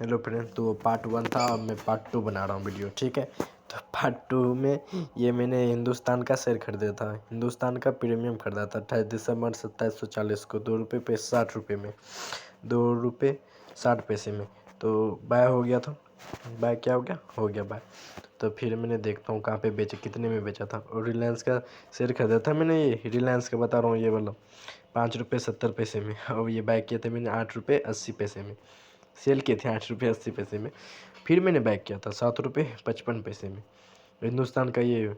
Hello friend, तो part 1 था और मैं पार्ट 2 बना रहा हूँ वीडियो। ठीक है, तो पार्ट 2 में ये मैंने हिंदुस्तान का शेयर खरीदा था। हिंदुस्तान का प्रीमियम खरीदा था 28 दिसंबर 2740 को, ₹2 पे 60 में, ₹2 60 में। तो बाय हो गया था। बाय क्या हो गया बाय। तो फिर मैंने देखता हूँ कहाँ पे बेचे, कितने में बेचा था। और रिलायंस का शेयर खरीदा था मैंने, ये रिलायंस का बता रहा हूँ, ये वाला ₹5.70 में। और ये बाय किए थे मैंने ₹8.80 में। सेल किए थे ₹8.80 में। फिर मैंने बाय किया था ₹7.55 में। हिंदुस्तान का ये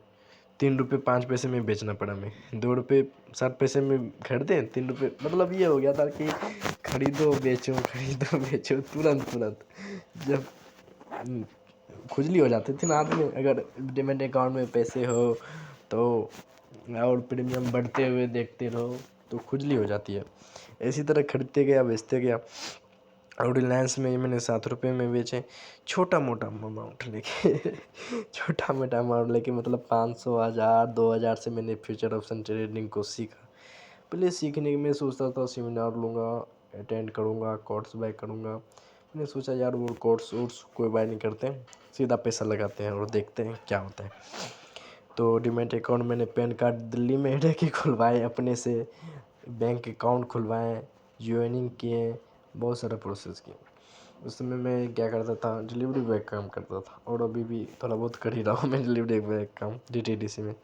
₹3.05 में बेचना पड़ा। मैं ₹2.60 में खरीदे, ₹3, मतलब ये हो गया था कि खरीदो बेचो तुरंत तुरंत। जब खुजली हो जाती थी ना आदमी, अगर डिमेट अकाउंट में पैसे हो तो और प्रीमियम बढ़ते हुए देखते रहो तो खुजली हो जाती है। इसी तरह खरीदते गया बेचते गया। और रिलायंस में मैंने ₹7 में बेचे, छोटा मोटा अमाउंट लेके छोटा मोटा अमाउंट लेके, मतलब 500, 1000, 2000 से मैंने फ्यूचर ऑप्शन ट्रेडिंग को सीखा। पहले सीखने की मैं सोचता था सेमिनार लूँगा, अटेंड करूँगा, कोर्स बाय करूँगा। मैंने सोचा यार वो कोर्स कोई बाय नहीं करते हैं, सीधा पैसा लगाते हैं और देखते हैं क्या होता है। तो डीमैट अकाउंट मैंने पैन कार्ड दिल्ली में रह के खुलवाए, अपने से बैंक अकाउंट खुलवाएँ, ज्वाइनिंग किए, बहुत सारा प्रोसेस किया। उस समय मैं क्या करता था, डिलीवरी बॉय काम करता था, और अभी भी थोड़ा बहुत कर ही रहा हूँ मैं डिलीवरी बॉय काम डीटीडीसी में।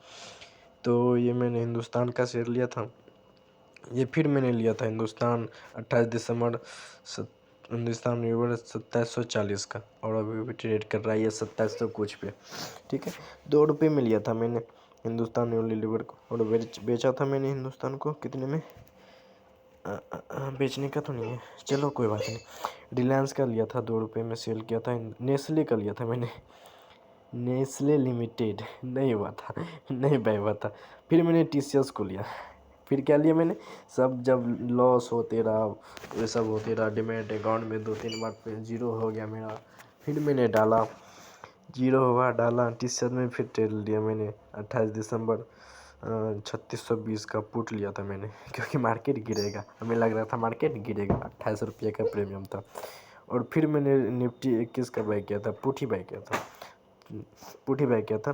तो ये मैंने हिंदुस्तान का शेयर लिया था। ये फिर मैंने लिया था हिंदुस्तान 28 दिसंबर हिंदुस्तान यूनिवर 2740 का, और अभी भी ट्रेड कर रहा है ये 2700 कुछ पे। ठीक है, ₹2 में लिया था मैंने हिंदुस्तान यूनिलीवर को, और बेचा था मैंने हिंदुस्तान को कितने में, बेचने का तो नहीं है, चलो कोई बात नहीं। रिलायंस का लिया था ₹2 में, सेल किया था। नेस्ले का लिया था मैंने, नेस्ले लिमिटेड, नहीं हुआ था, नहीं बाय हुआ था। फिर मैंने टीसीएस को लिया। फिर क्या लिया मैंने, सब जब लॉस होते रहा, ये सब होते रहा, डिमेट अकाउंट में 2-3 बार पे जीरो हो गया मेरा। फिर मैंने डाला, जीरो हुआ, डाला टीसीएस में, फिर ट्रेड लिया मैंने 28 दिसंबर 3620 का पुट लिया था मैंने, क्योंकि मार्केट गिरेगा, हमें लग रहा था मार्केट गिरेगा। ₹28 का प्रीमियम था। और फिर मैंने निफ्टी 21 का बाय किया था, पुट ही बाय किया था,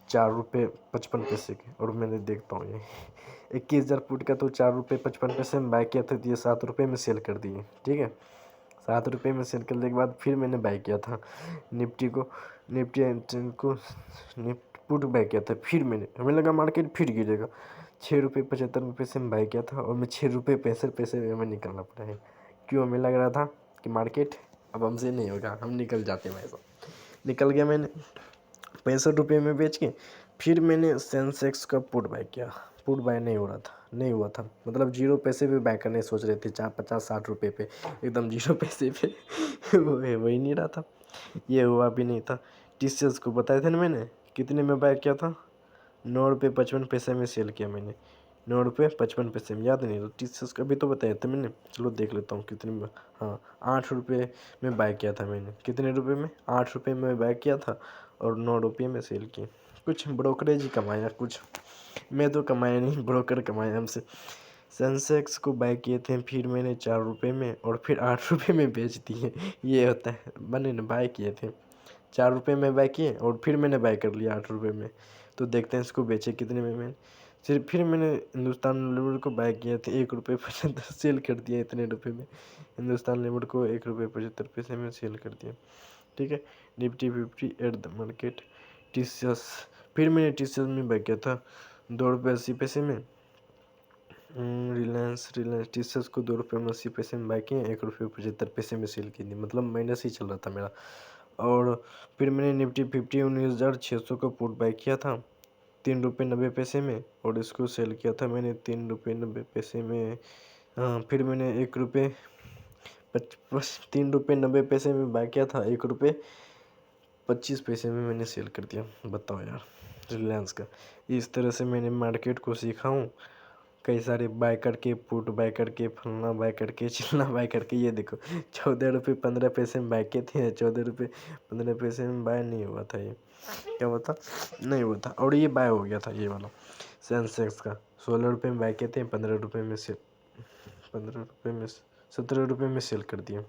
₹4.55 के। और मैंने देखता हूँ ये 21,000 पुट का, तो ₹4.55 में बाय किया था, तो ये ₹7 में सेल कर दिए। ठीक है, ₹7 में सेल करने के बाद फिर मैंने बाय किया था निफ्टी को, निफ्टी पुट बाय किया था। फिर मैंने, हमें लगा मार्केट फिर गिरेगा, ₹6.75 में बाय किया था, और मैं ₹6.65 में हमें निकलना पड़ा है। क्यों, हमें लग रहा था कि मार्केट अब हमसे नहीं होगा, हम निकल जाते हैं। ऐसा निकल गया मैंने ₹65 में बेच के। फिर मैंने सेंसेक्स का पुट बाय किया, पुट बाय नहीं हो रहा था, नहीं हुआ था, मतलब ₹0 पे बाय करने सोच रहे थे, 50-60 पे, एकदम ₹0 पे वो ही नहीं रहा था, ये हुआ भी नहीं था। टीसीएस को बताया था ना मैंने, कितने में बाय किया था, ₹9.55 में सेल किया मैंने, ₹9.55 में, याद नहीं तो टीसीएस का भी तो बताया था मैंने, चलो देख लेता हूँ कितने में। हाँ, ₹8 में बाय किया था मैंने, कितने रुपए में, ₹8 में बाय किया था, और ₹9 में सेल किए। कुछ ब्रोकरेज ही कमाया, कुछ मैं तो कमाया नहीं, ब्रोकर कमाया हमसे। सेंसेक्स को बाय किए थे फिर मैंने ₹4 में, और फिर ₹8 में बेच दिए। ये होता है, मैंने ना बाय किए थे ₹4 में, बाय किए, और फिर मैंने बाय कर लिया ₹8 में। तो देखते हैं इसको बेचे कितने में मैंने। फिर मैंने हिंदुस्तान लीवर को बाय किया था ₹1.75, सेल कर दिया इतने रुपए में। हिंदुस्तान लीवर को ₹1.75 में सेल कर दिया। ठीक है, Nifty 50 at the market. TCS, फिर मैंने टीसीएस में बाय किया था ₹2.80 में। रिलायंस टीसीएस को ₹2.80 में बाय किए, ₹1.75 में सेल की थी, मतलब माइनस ही चल रहा था मेरा। और फिर मैंने निफ्टी 50 19,600 का पुट बाय किया था ₹3.90 में, और इसको सेल किया था मैंने ₹3.90 में। हाँ, फिर मैंने ₹3.90 में बाय किया था, ₹1.25 में मैंने सेल कर दिया। बताओ यार, रिलायंस का। इस तरह से मैंने मार्केट को सीखा हूँ, कई सारे बाय करके, पुट बाय करके, फलना बाय करके, चिलना बाय करके। ये देखो ₹14.15 में बाय किए थे, ₹14.15 में बाय नहीं हुआ था, ये क्या हुआ था, नहीं हुआ था, और ये बाय हो गया था, ये वाला सेंसेक्स का। ₹16 में बाय किए थे, ₹15 में सेल, ₹15 में ₹17 में सेल कर दिए।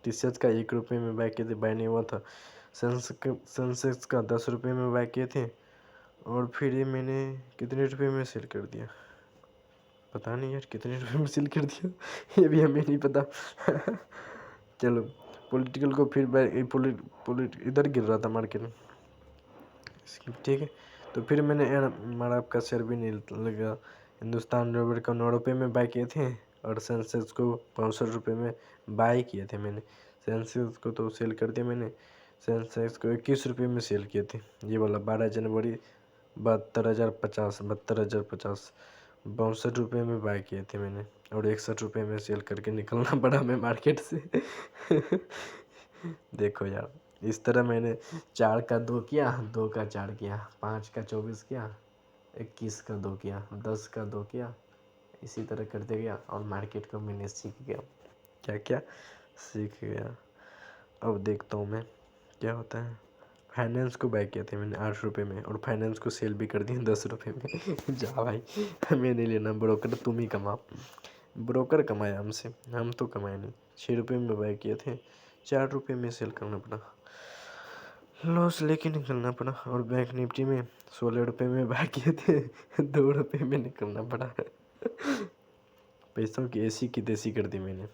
टीसीएस का 1 रुपये में बाय किए थे, बाय नहीं हुआ था। सेंसेक्स का 10 रुपये में बाय किए थे और फिर ये मैंने कितने रुपये में सेल कर दिया, पता नहीं यार कितने रुपये में सेल कर दिया ये भी हमें नहीं पता चलो पॉलिटिकल को फिर इधर गिर रहा था मार्केट में, ठीक है। तो फिर मैंने एमआरएफ का शेयर भी नहीं लगा। हिंदुस्तान यूनिलीवर को 9 रुपये में बाय किए थे और सेंसेक्स को 65 रुपये में बाय किए थे मैंने। सेंसेक्स को तो सेल कर दिया मैंने, सेंसेक्स को 21 रुपये में सेल किए थे, ये वाला 12 जनवरी 72,050 62 रुपये में बाय किए थे मैंने और 61 रुपये में सेल करके निकलना पड़ा हमें मार्केट से देखो यार, इस तरह मैंने 4 का 2 किया, 2 का 4 किया, 5 का 24 किया, 21 का 2 किया, 10 का 2 किया, इसी तरह करते गया और मार्केट को मैंने सीख गया। क्या सीख गया। अब देखता हूँ मैं क्या होता है। फाइनेंस को बाय किया था मैंने 8 रुपये में और फाइनेंस को सेल भी कर दिया 10 रुपये में जा भाई, हमें नहीं लेना, ब्रोकर तुम ही कमा, ब्रोकर कमाया हमसे, हम तो कमाए नहीं। 6 रुपये में बाय किए थे, 4 रुपये में सेल करना पड़ा, लॉस लेके निकलना पड़ा। और बैंक निफ्टी में 16 रुपये में बाय किए थे 2 रुपये में निकलना पड़ा पैसों की ऐसी की तैसी कर दी मैंने,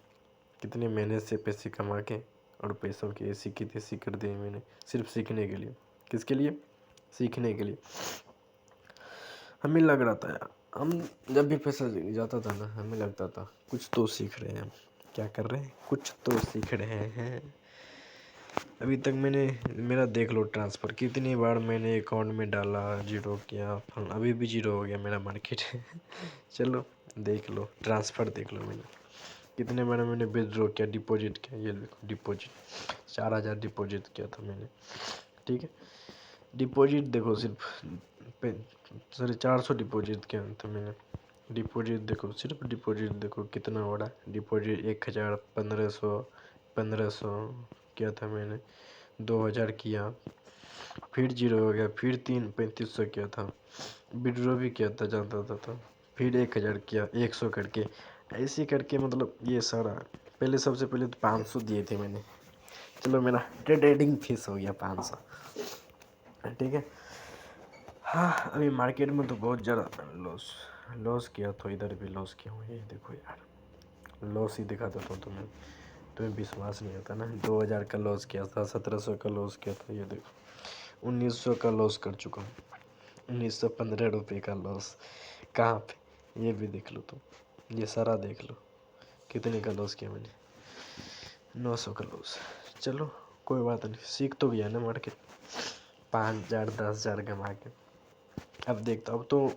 कितने मेहनत से पैसे कमा के और पैसों की ऐसी की तैसी कर दी मैंने, सिर्फ सीखने के लिए। किसके लिए? सीखने के लिए। हमें लग रहा था यार, हम जब भी पैसा जाता था ना, हमें लगता था कुछ तो सीख रहे हैं हम। क्या कर रहे हैं? कुछ तो सीख रहे हैं। अभी तक मैंने, मेरा देख लो ट्रांसफ़र कितनी बार मैंने अकाउंट में डाला, जीरो किया, अभी भी जीरो हो गया मेरा मार्केट चलो देख लो ट्रांसफ़र, देख लो मैंने कितने बार मैंने विथड्रॉ किया, डिपॉजिट किया। ये देखो डिपॉजिट 4,000 डिपॉजिट किया था मैंने, ठीक है। डिपॉजिट देखो सिर्फ 450 डिपॉजिट किया था मैंने। डिपॉजिट देखो, सिर्फ डिपॉजिट देखो कितना बड़ा डिपॉजिट, 1,000, 1,500 किया था मैंने, 2,000 किया, फिर जीरो हो गया, फिर 3,3500 किया था, विड्रॉ भी किया था जाता था, फिर 1,000 किया, 100 करके, ऐसे करके मतलब ये सारा। पहले सबसे पहले तो 500 दिए थे मैंने, चलो मेरा ट्रेडिंग फीस हो गया 500, ठीक है। हाँ अभी मार्केट में तो बहुत ज़्यादा लॉस किया, तो इधर भी लॉस किया हूँ, ये देखो यार लॉस ही दिखा देता हूँ तुम्हें विश्वास नहीं आता ना। 2,000 का लॉस किया था, 1,700 का लॉस किया था, ये देखो 1,900 का लॉस कर चुका हूँ, 1,915 रुपये का लॉस। कहाँ पे? ये भी देख लो तुम, ये सारा देख लो कितने का लॉस किया मैंने, 900 का लॉस। चलो कोई बात नहीं, सीख तो गया ना मार्केट, 5,000 10,000 कमा के। अब देखता हूँ,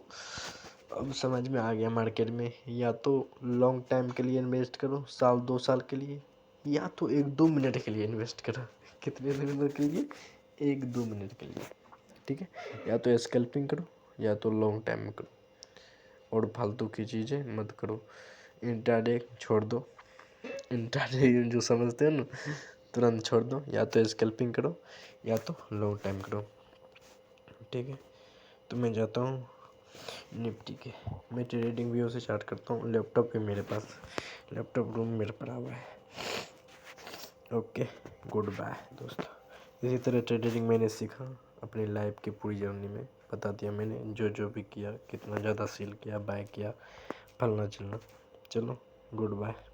अब समझ में आ गया मार्केट में, या तो लॉन्ग टाइम के लिए इन्वेस्ट करो, 1-2 साल के लिए, या तो 1-2 मिनट के लिए इन्वेस्ट करो। कितने मिनट के लिए? 1-2 मिनट के लिए, ठीक है। या तो स्कैल्पिंग करो या तो लॉन्ग टाइम में करो, और फालतू की चीज़ें मत करो। इंट्राडे छोड़ दो, इंट्राडे जो समझते हो ना, तुरंत छोड़ दो। या तो स्कैल्पिंग करो या तो लॉन्ग टाइम करो, ठीक है। तो मैं जाता हूँ निफ्टी के, मैं ट्रेडिंग व्यू से स्टार्ट करता हूँ। लैपटॉप है मेरे पास, लैपटॉप रूम मेरे पड़ा हुआ है। ओके, गुड बाय दोस्तों। इसी तरह ट्रेडिंग मैंने सीखा अपनी लाइफ की पूरी जर्नी में, बता दिया मैंने जो भी किया, कितना ज़्यादा सेल किया, बाय किया, फलना चलना। चलो गुड बाय।